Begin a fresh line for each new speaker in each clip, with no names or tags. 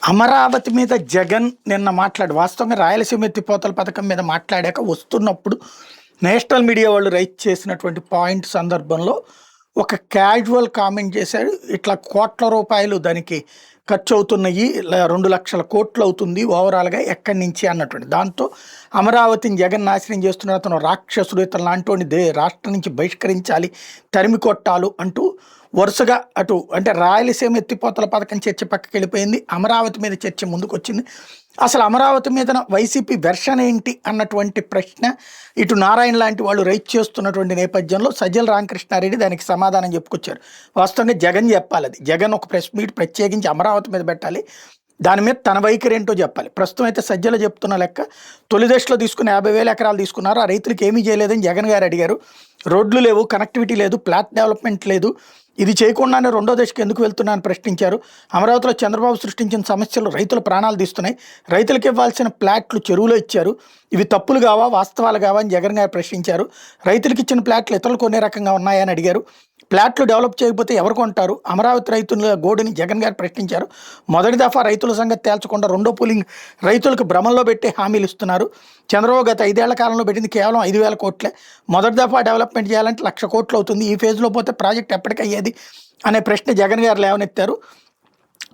అమరావతి మీద జగన్ నిన్న వాస్తవంగా రాయలసీమ ఎత్తిపోతల పథకం మీద మాట్లాడాక వస్తున్నప్పుడు నేషనల్ మీడియా వాళ్ళు రైట్ చేసినటువంటి పాయింట్ సందర్భంలో ఒక క్యాజువల్ కామెంట్ చేశాడు. ఇట్లా కోట్ల రూపాయలు దానికి ఖర్చు అవుతున్నాయి, 2 లక్షల కోట్లు అవుతుంది ఓవరాల్గా ఎక్కడి నుంచి అన్నటువంటి దాంతో అమరావతిని జగన్ నాశనం చేస్తున్నారు, అతను రాక్షసుడు, ఇతను లాంటి రాష్ట్రం నుంచి బహిష్కరించాలి, తరిమి కొట్టాలు అంటూ వరుసగా అటు అంటే రాయలసీమ ఎత్తిపోతల పథకం చర్చ పక్కకి వెళ్ళిపోయింది, అమరావతి మీద చర్చ ముందుకు వచ్చింది. అసలు అమరావతి మీద వైసీపీ వెర్షన్ ఏంటి అన్నటువంటి ప్రశ్న ఇటు నారాయణ లాంటి వాళ్ళు రైట్ చేస్తున్నటువంటి నేపథ్యంలో సజ్జల రామకృష్ణారెడ్డి దానికి సమాధానం చెప్పుకొచ్చారు. వాస్తవంగా జగన్ చెప్పాలి, అది జగన్ ఒక ప్రెస్ మీట్ ప్రత్యేకించి అమరావతి మీద పెట్టాలి, దాని మీద తన వైఖరి ఏంటో చెప్పాలి. ప్రస్తుతం అయితే సజ్జల చెప్తున్న లెక్క తొలి దశలో తీసుకుని 50,000 ఎకరాలు తీసుకున్నారు, ఆ రైతులకు ఏమీ చేయలేదని జగన్ గారు అడిగారు. రోడ్లు లేవు, కనెక్టివిటీ లేదు, ప్లాట్ డెవలప్మెంట్ లేదు, ఇది చేయకుండానే రెండో దశకు ఎందుకు వెళ్తున్నారని ప్రశ్నించారు. అమరావతిలో చంద్రబాబు సృష్టించిన సమస్యలు రైతుల ప్రాణాలు తీస్తున్నాయి, రైతులకు ఇవ్వాల్సిన ప్లాట్లు చెరువులో ఇచ్చారు, ఇవి తప్పులు కావా వాస్తవాలు కావా అని జగన్ గారు ప్రశ్నించారు. రైతులకు ఇచ్చిన ప్లాట్లు ఇతరులు కొనే రకంగా ఉన్నాయని అడిగారు. ప్లాట్లు డెవలప్ చేయకపోతే ఎవరు కొంటారు, అమరావతి రైతుల గోడుని జగన్ గారు ప్రశ్నించారు. మొదటి దఫా రైతుల సంగతి తేల్చకుండా రెండో పూలింగ్ రైతులకు భ్రమంలో పెట్టే హామీలు ఇస్తున్నారు. చంద్రబాబు గత 5 ఏళ్ల కాలంలో పెట్టింది కేవలం 5,000 కోట్లే, మొదటి దఫా డెవలప్మెంట్ చేయాలంటే 1,00,000 కోట్లు అవుతుంది, ఈ ఫేజ్లో పోతే ప్రాజెక్ట్ ఎప్పటికయ్యేది అనే ప్రశ్న జగన్ గారు లేవనెత్తారు.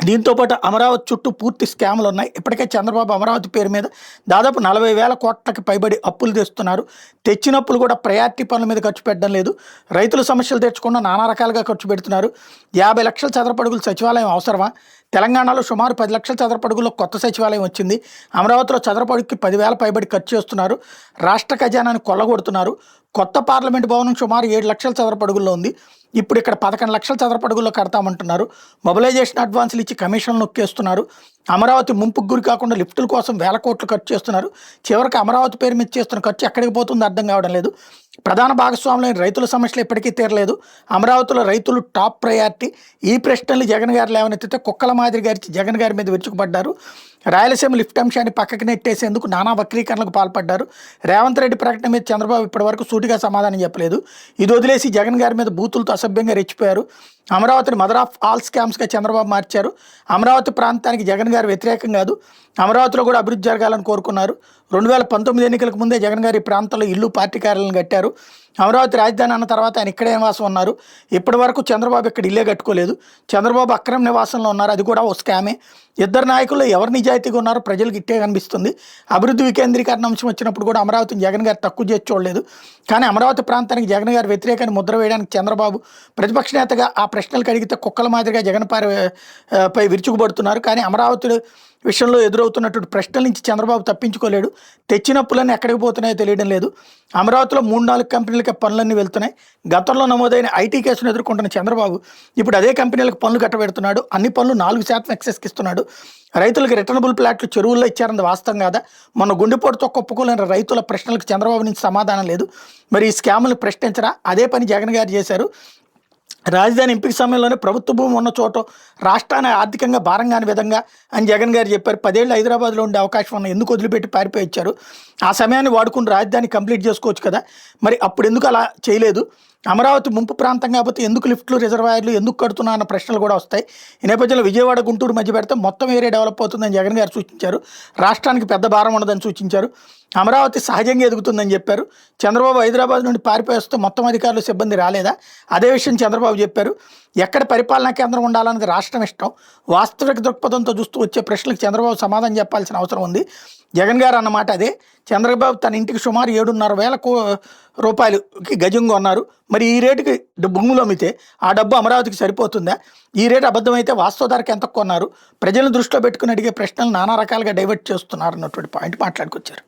దీంతోపాటు అమరావతి చుట్టూ పూర్తి స్కామ్లు ఉన్నాయి. ఇప్పటికే చంద్రబాబు అమరావతి పేరు మీద దాదాపు 40,000 కోట్లకి పైబడి అప్పులు తెస్తున్నారు. తెచ్చినప్పుడు కూడా ప్రయారిటీ పనుల మీద ఖర్చు పెట్టడం లేదు, రైతుల సమస్యలు తెచ్చకుండా నానా రకాలుగా ఖర్చు పెడుతున్నారు. 50 లక్షల చదరపడుగులు సచివాలయం అవసరమా? తెలంగాణలో సుమారు 10 లక్షల చదరపడుగుల్లో కొత్త సచివాలయం వచ్చింది. అమరావతిలో చదరపడుగుకి 10,000 పైబడి ఖర్చు చేస్తున్నారు, రాష్ట్ర ఖజానాన్ని కొల్లగొడుతున్నారు. కొత్త పార్లమెంట్ భవనం సుమారు 7 లక్షల చదరపడుగుల్లో ఉంది, ఇప్పుడు ఇక్కడ 11 లక్షల చదరపడుగుల్లో కడతామంటున్నారు. మొబిలైజేషన్ అడ్వాన్సులు ఇచ్చి కమిషన్లు నొక్కేస్తున్నారు. అమరావతి ముంపుకు గురి కాకుండా లిఫ్టుల కోసం 1,000 కోట్లు ఖర్చు చేస్తున్నారు. చివరికి అమరావతి పేరు మీద చేస్తున్న ఖర్చు ఎక్కడికి పోతుందో అర్థం కావడం లేదు. ప్రధాన భాగస్వాములైన రైతుల సమస్యలు ఎప్పటికీ తీరలేదు. అమరావతిలో రైతులు టాప్ ప్రయారిటీ. ఈ ప్రశ్నలు జగన్ గారు లేవనెత్తితే కుక్కల మాదిరి గారి జగన్ గారి మీద విరుచుకుపడ్డారు. రాయలసీమ లిఫ్ట్ అంశాన్ని పక్కకి నెట్టేసేందుకు నానా వక్రీకరణలకు పాల్పడ్డారు. రేవంత్ రెడ్డి ప్రకటన మీద చంద్రబాబు ఇప్పటివరకు సూటిగా సమాధానం చెప్పలేదు. ఇది వదిలేసి జగన్ గారి మీద బూతులతో అసభ్యంగా రెచ్చిపోయారు. అమరావతిని మదర్ ఆఫ్ ఆల్ స్కామ్స్గా చంద్రబాబు మార్చారు. అమరావతి ప్రాంతానికి జగన్ గారు వ్యతిరేకం కాదు, అమరావతిలో కూడా అభివృద్ధి జరగాలని కోరుకున్నారు. 2019 ఎన్నికలకు ముందే జగన్ గారు ఈ ప్రాంతంలో ఇల్లు పార్టీ కార్యాలయం కట్టారు. అమరావతి రాజధాని అన్న తర్వాత ఆయన ఇక్కడే నివాసం ఉన్నారు. ఇప్పటి వరకు చంద్రబాబు ఇక్కడ ఇల్లే కట్టుకోలేదు. చంద్రబాబు అక్రమ నివాసంలో ఉన్నారు, అది కూడా ఓ స్కామే. ఇద్దరు నాయకుల్లో ఎవరు నిజాయితీగా ఉన్నారో ప్రజలకు ఇట్టే కనిపిస్తుంది. అభివృద్ధి వికేంద్రీకరణ అంశం వచ్చినప్పుడు కూడా అమరావతిని జగన్ గారు తక్కువ చేసి చూడలేదు. కానీ అమరావతి ప్రాంతానికి జగన్ గారు వ్యతిరేకాన్ని ముద్ర వేయడానికి చంద్రబాబు ప్రతిపక్ష నేతగా ఆ ప్రశ్నలకు అడిగితే కుక్కల మాదిరిగా జగన్ పై విరుచుకుపడుతున్నారు. కానీ అమరావతి విషయంలో ఎదురవుతున్నటువంటి ప్రశ్నల నుంచి చంద్రబాబు తప్పించుకోలేడు. తెచ్చినప్పులన్నీ ఎక్కడికి పోతున్నాయో తెలియడం లేదు. అమరావతిలో 3-4 కంపెనీలకే పనులన్నీ వెళ్తున్నాయి. గతంలో నమోదైన ఐటీ కేసును ఎదుర్కొంటున్న చంద్రబాబు ఇప్పుడు అదే కంపెనీలకు పనులు కట్టబెడుతున్నాడు. అన్ని పనులు 4% ఎక్సెస్కి ఇస్తున్నాడు. రైతులకు రిటర్నబుల్ ప్లాట్లు చెరువుల్లో ఇచ్చారన్నది వాస్తవం కాదా? మొన్న గుండెపోటుతో కొప్పుకోలేని రైతుల ప్రశ్నలకు చంద్రబాబు నుంచి సమాధానం లేదు. మరి ఈ స్కాములు ప్రశ్నించరా? అదే పని జగన్ గారు చేశారు. రాజధాని ఎంపిక సమయంలోనే ప్రభుత్వ భూమి ఉన్న చోట రాష్ట్రాన్ని ఆర్థికంగా భారం కాని విధంగా అని జగన్ గారు చెప్పారు. 10 ఏళ్ళు హైదరాబాద్లో ఉండే అవకాశం ఉన్న ఎందుకు వదిలిపెట్టి పారిపోయి ఇచ్చారు? ఆ సమయాన్ని వాడుకుని రాజధాని కంప్లీట్ చేసుకోవచ్చు కదా, మరి అప్పుడు ఎందుకు అలా చేయలేదు? అమరావతి ముంపు ప్రాంతం కాబట్టి ఎందుకు లిఫ్ట్లు రిజర్వాయర్లు ఎందుకు కడుతున్నా అన్న ప్రశ్నలు కూడా వస్తాయి. ఈ నేపథ్యంలో విజయవాడ గుంటూరు మధ్య పెడితే మొత్తం ఏరియా డెవలప్ అవుతుందని జగన్ గారు సూచించారు. రాష్ట్రానికి పెద్ద భారం ఉండదని సూచించారు. అమరావతి సహజంగా ఎదుగుతుందని చెప్పారు. చంద్రబాబు హైదరాబాద్ నుండి పారిపోయేస్తే మొత్తం అధికారులు సిబ్బంది రాలేదా? అదే విషయం చంద్రబాబు చెప్పారు. ఎక్కడ పరిపాలనా కేంద్రం ఉండాలన్నది రాష్ట్రం ఇష్టం. వాస్తవిక దృక్పథంతో చూస్తూ వచ్చే ప్రశ్నలకు చంద్రబాబు సమాధానం చెప్పాల్సిన అవసరం ఉంది. జగన్ గారు అన్నమాట అదే. చంద్రబాబు తన ఇంటికి సుమారు 7,500 రూపాయలకి గజం కొన్నారు. మరి ఈ రేటుకి భూములు అమ్మితే ఆ డబ్బు అమరావతికి సరిపోతుందా? ఈ రేటు అబద్ధమైతే వాస్తవ ధరకు ఎంత కొన్నారు? ప్రజలను దృష్టిలో పెట్టుకుని అడిగే ప్రశ్నలు నానా రకాలుగా డైవర్ట్ చేస్తున్నారు అన్నటువంటి పాయింట్ మాట్లాడుకొచ్చారు.